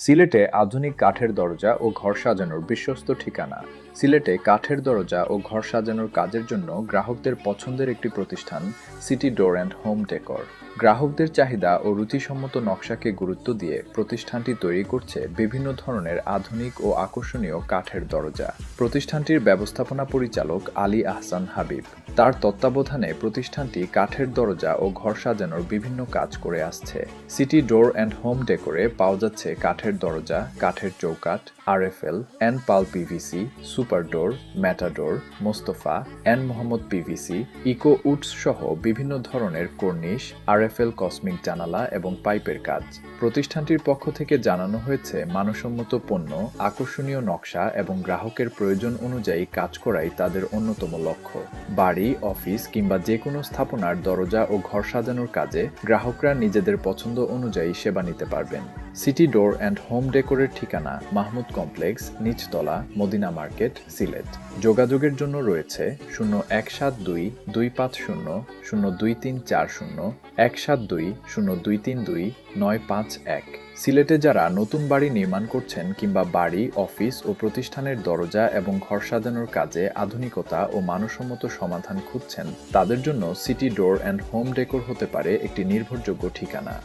সিলেটে আধুনিক কাঠের দরজা ও ঘর সাজানোর বিশ্বস্ত ঠিকানা। সিলেটে কাঠের দরজা ও ঘর সাজানোর কাজের জন্য গ্রাহকদের পছন্দের একটি প্রতিষ্ঠান city Door and home decor. গ্রাহকদের চাহিদা ও রুচিসম্মত নকশাকে গুরুত্ব দিয়ে প্রতিষ্ঠানটি তৈরি করছে বিভিন্ন ধরনের আধুনিক ও আকর্ষণীয় কাঠের দরজা। প্রতিষ্ঠানটির ব্যবস্থাপনা পরিচালক আলী আহসান হাবিব। তার তত্ত্বাবধানে প্রতিষ্ঠানটি কাঠের দরজা ও ঘর সাজানোর বিভিন্ন কাজ করে আসছে। সিটি ডোর অ্যান্ড হোম ডেকোরে পাওয়া যাচ্ছে কাঠের দরজা, কাঠের চৌকাঠ, RFL, N Pal PVC, Super Door, Matador, Mostafa, N Mohammad PVC, Eco Woods সহ বিভিন্ন ধরনের কর্নিশ, আরএফএল কসমিক জানালা এবং পাইপের কাজ। প্রতিষ্ঠানটির পক্ষ থেকে জানানো হয়েছে মানসম্মত পণ্য, আকর্ষণীয় নকশা এবং গ্রাহকের প্রয়োজন অনুযায়ী কাজ করাই তাদের অন্যতম লক্ষ্য। বাড়ি, অফিস কিংবা যে কোনো স্থাপনার দরজা ও ঘর সাজানোর কাজে গ্রাহকরা নিজেদের পছন্দ অনুযায়ী সেবা নিতে পারবেন। সিটি ডোর অ্যান্ড হোম ডেকোরের ঠিকানা মাহমুদ কমপ্লেক্স, নিচতলা, মদিনা মার্কেট, সিলেট। যোগাযোগের জন্য রয়েছে 0172-250-02340, 172-0232-951। সিলেটে যারা নতুন বাড়ি নির্মাণ করছেন কিংবা বাড়ি, অফিস ও প্রতিষ্ঠানের দরজা এবং ঘর সাজানোর কাজে আধুনিকতা ও মানসম্মত সমাধান খুঁজছেন, তাদের জন্য city Door and home decor হতে পারে একটি নির্ভরযোগ্য ঠিকানা।